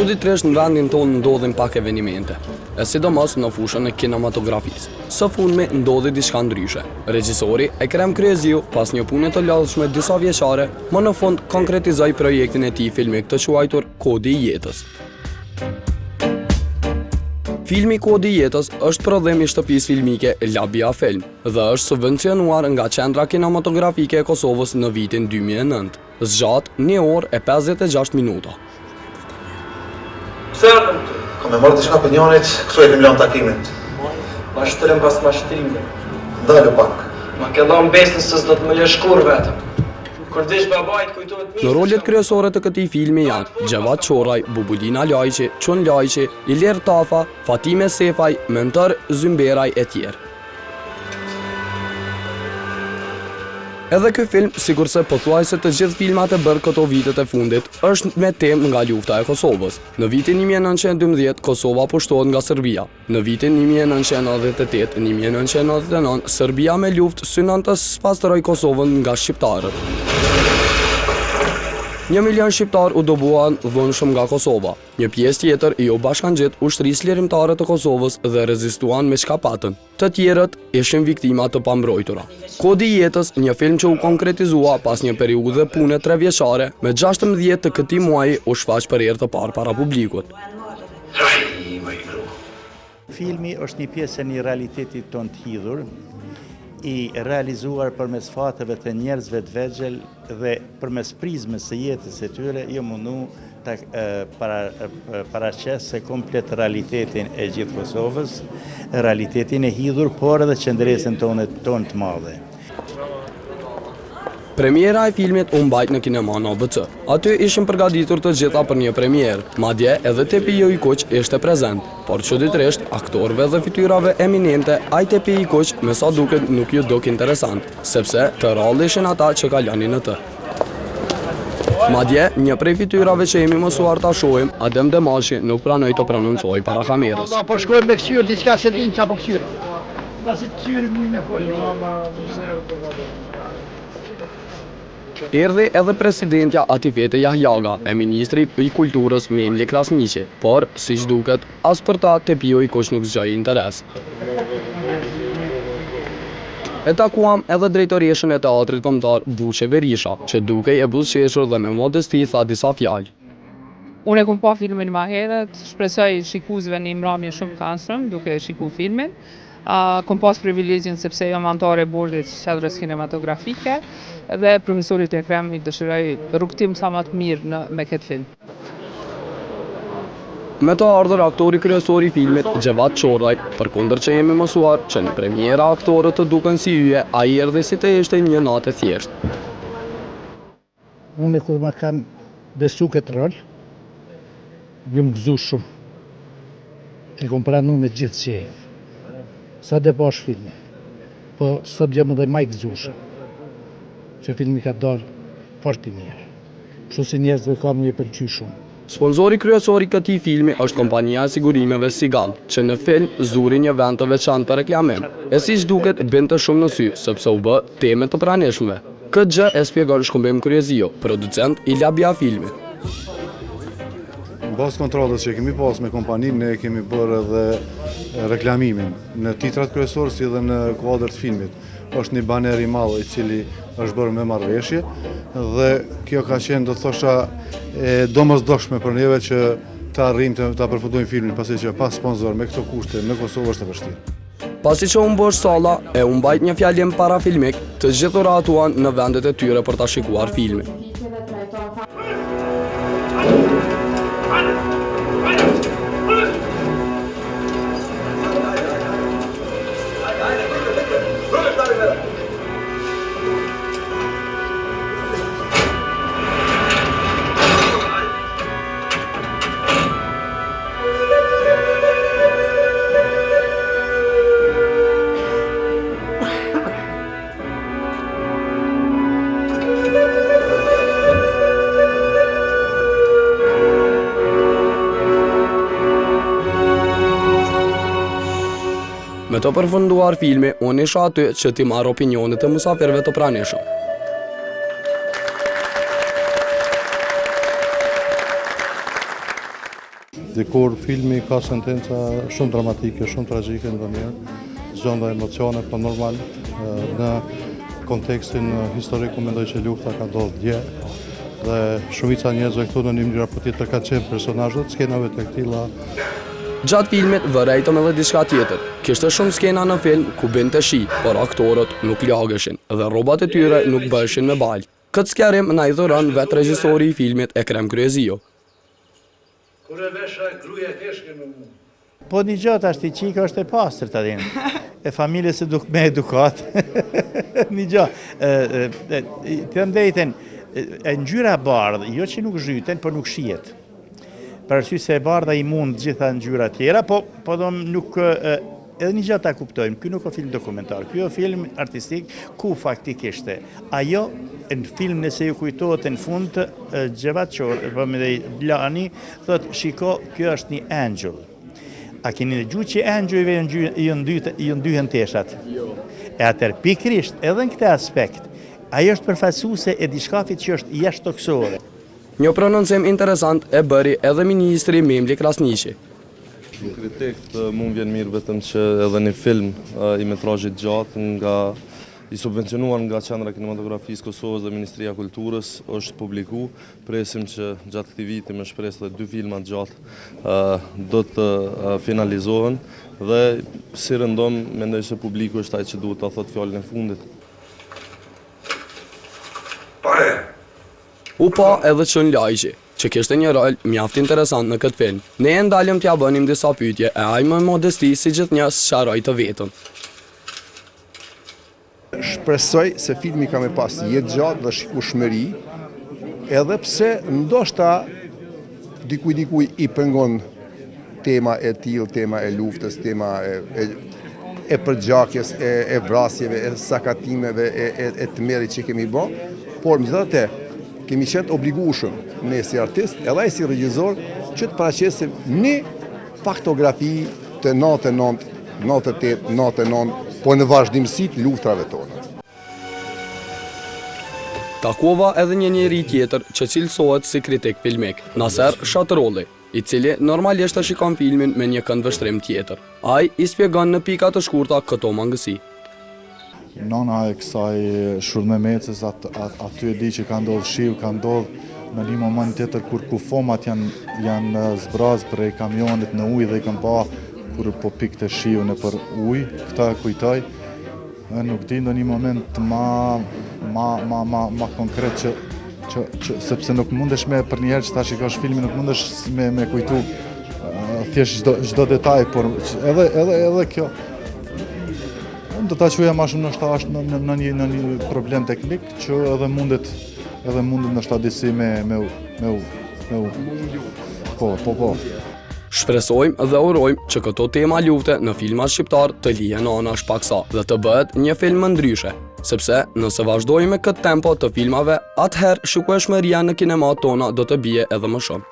çuditërisht në vendin tonë ndodhin pak evenimente, e sidomos në fushën e kinematografisë. Së fundmi ndodhi diçka ndryshe. Regjisori Ekrem Kryeziu, pas një pune të lodhshme disa vjeçare, më në fund konkretizoi projektin e tij filmik të quajtur Kodi i jetës. Filmi Kodi i jetës është prodhim i shtëpisë filmike Labia Film dhe është subvencionuar nga Qendra Kinematografike e Kosovës në vitin 2009. Zgjat 1 orë e 56 minuta. Ka me marrë diçka opinionit, këtu e kem lënë takimin. Ma shtërëm pas ma shtrimit. Ndalu pak. Ma ke dhënë besën se s'do të më lësh kur vetëm. Kur dish babait kujtohet mirë. Në rolet kryesore të këtij filmi janë Gjevat Çorraj, Bubudina Lajqi, Çun Lajqi, Ilir Tafa, Fatime Sefaj, Mentor Zymberaj e tjerë. Edhe ky film, sikurse pothuajse të gjithë filmat e bërë këto vitet e fundit, është me temë nga lufta e Kosovës. Në vitin 1912 Kosova pushtohet nga Serbia. Në vitin 1998-1999 Serbia me luftë synon të spastroj Kosovën nga shqiptarët. 1 milion shqiptar u dobuan dhunshëm nga Kosova. Një pjesë tjetër i u bashkangjit ushtrisë lirimtare të Kosovës dhe rezistuan me çka patën. Të tjerët ishin viktima të pambrojtura. Kodi i jetës, një film që u konkretizua pas një periudhe pune 3 vjeçare, me 16 të këtij muaji u shfaq për herë të parë para publikut. Filmi është një pjesë e një realiteti tonë të hidhur, i realizuar përmes fateve të njerëzve të vegjël dhe përmes prizmës së jetës së tyre, jo mundu ta paraqes se komplet realitetin e gjithë Kosovës, realitetin e hidhur, por edhe qendresën tonë të madhe. Premiera e filmit u mbajt në kinema në ABC. Aty ishin përgatitur të gjitha për një premierë, madje edhe Tepi Jojkuq ishte prezent, por çuditërisht aktorëve dhe fytyrave eminente, ai Tepi Jojkuq me sa duket nuk ju duk interesant, sepse të rrallë ishin ata që kalonin në të. Madje një prej fytyrave që jemi mësuar ta shohim, Adem Demashi, nuk pranoi të prononcoj para kamerës. Po shkojmë me këshyr diçka se din çapo këshyr. Pasi këshyr më fol. Erdhi edhe presidentja Atifete Jahjaga e ministri i kulturës Memli Krasniqi, por siç duket, as për ta Tepi Jojkuq nuk zgjoi interes. E takuam edhe drejtoreshën e teatrit kombëtar Buçe Berisha, që dukej e buzëqeshur dhe me modesti tha disa fjalë. Unë e kom pa filmin ma herët, shpresoj shikuesve një mbrëmje shumë të anshëm duke shikuar filmin. Kom pas privilegjin sepse jam antare e bordit qendrës kinematografike dhe profesorit Ekrem i dëshiroj rrugtim sa më të mirë me këtë film. Me të ardhur aktori kryesor i filmit, Gjevat Çorraj, përkundër që jemi mësuar që në premiera aktorët të duken si yje, ai erdhi si të ishte një natë e thjeshtë. Unë kur ma kam besu këtë rol, jam gëzu shumë. E kom pranu me gjithë që e. Sa dhe bash filmi, po sot jam edhe maj gëzushëm, që filmi ka dalë fort i mirë, kështu si njerëzve kam një pëlqy shumë. Sponsori kryesor i këtij filmi është kompania e sigurimeve Sigal, që në film zuri një vend të veçantë për reklamim. E siç duket binte shumë në sy, sepse u bë temë të pranishme. Këtë gjë e shpjegon Shkëmbim Kryeziu, producent i Labia Filmi. Në bazë kontrolës që kemi pas me kompaninë, ne kemi bërë edhe reklamimin në titrat kryesor si edhe në kuadër të filmit. Është një baner i madh i cili është bërë me marrëveshje dhe kjo ka qenë, do të thosha, domosdoshme për neve që ta arrijmë ta përfundojmë filmin, pasi që pa sponsor me këto kushte në Kosovë është e vështirë. Pasi që u mbosh salla e u mbajt një fjalim parafilmik, të gjithë u ratuan në vendet e tyre për ta shikuar filmin. Me të përfunduar filmi, unë isha aty që ti marrë opinionet e musafirëve të pranishëm. Dikur filmi ka sentenca shumë dramatike, shumë tragjike ndonjëherë, zgjon dhe emocione, po normal në kontekstin historik ku mendoj që lufta ka ndodhur dje dhe shumica e njerëzve këtu në një mënyrë apo tjetër kanë qenë personazhe të skenave të këtilla. Gjatë filmit vërejtëm edhe diçka tjetër. Kishte shumë skena në film ku binte shi, por aktorët nuk lageshin dhe rrobat e tyre nuk bëheshin me balë. Këtë skerim na i dhuron vetë regjisori i filmit Ekrem Kryezio. Kur e vesha gruaja keshke me mua. Po një gjatë ashtë i qika është e pastër të adin. E familjes me edukat. Një gjatë. Të ndejten, e ngjyra bardhë, jo që nuk zhyten, por nuk shihet. Për arsye se e bardha i mund gjitha ngjyra tjera, po nuk... Edhe një gjatë ta kuptojmë, kjo nuk o film dokumentar, kjo o film artistik, ku faktikisht ajo në film nëse ju kujtohet në fund, Gjevat Qor, dhe Blani, thot, shiko, kjo është një angel. A keni në gjuhë që angjujve ju ndyhen teshat? E atër pikrisht, edhe në këte aspekt, ajo është përfaqësuese e diçkafit që është jashtëtoksore. Një prononcim interesant e bëri edhe ministri Memli Krasniqi. Kritik mund vjen mirë vetëm që edhe një film i metrazhit gjatë i subvencionuar nga Qendra e Kinematografisë Kosovës dhe Ministria e Kulturës është publiku. Presim që gjatë këtij viti me shpresë dhe 2 filma të gjatë do të finalizohen dhe si rëndom mendoj se publiku është ai që duhet ta thotë fjalën e fundit. U pa edhe Çën Lajqi, që kishte një rol mjaft interesant në këtë film. Ne e ndalëm t'ja bënim disa pyetje e ai me modesti si gjithnjë sqaroi të vetën. Shpresoj se filmi ka me pas jetë gjatë dhe shikueshmëri, edhe pse ndoshta dikuj i pengon tema e tillë, tema e luftës, tema e përgjakjes, e vrasjeve, e sakatimeve, e tmerrit që kemi bë, por megjithatë kemi qenë obligueshëm ne si artist, edhe ai si regjisor, që të paraqesim një faktografi të 99, 98, 99, po në vazhdimsi të luftrave tona. Takova edhe një njeri tjetër që cilësohet si kritik filmik, Naser Shatrolli, i cili normalisht e shikon filmin me një këndvështrim tjetër. Ai i shpjegon në pika të shkurta këto mangësi. Nona e kësaj Shurmemecës, aty e di që ka ndodhur shiu, ka ndodhur në një moment tjetër kur kufomat janë zbraz prej kamionit në ujë dhe i kanë pa kur po pikte shiu nëpër ujë, këta e kujtoj. Nuk di në një moment ma konkret që sepse nuk mundesh me për njerë që ta shikosh filmin, nuk mundesh me kujtu thjesht çdo detaj, por edhe kjo do ta quaja më shumë ndoshta është në një problem teknik që edhe mundet ndoshta disi me po. Shpresojmë dhe urojmë që këto tema lufte në filmat shqiptar të lihen anash paksa dhe të bëhet një film më ndryshe, sepse nëse vazhdojmë me këtë tempo të filmave, atëherë shikueshmëria në kinemat tona do të bie edhe më shumë.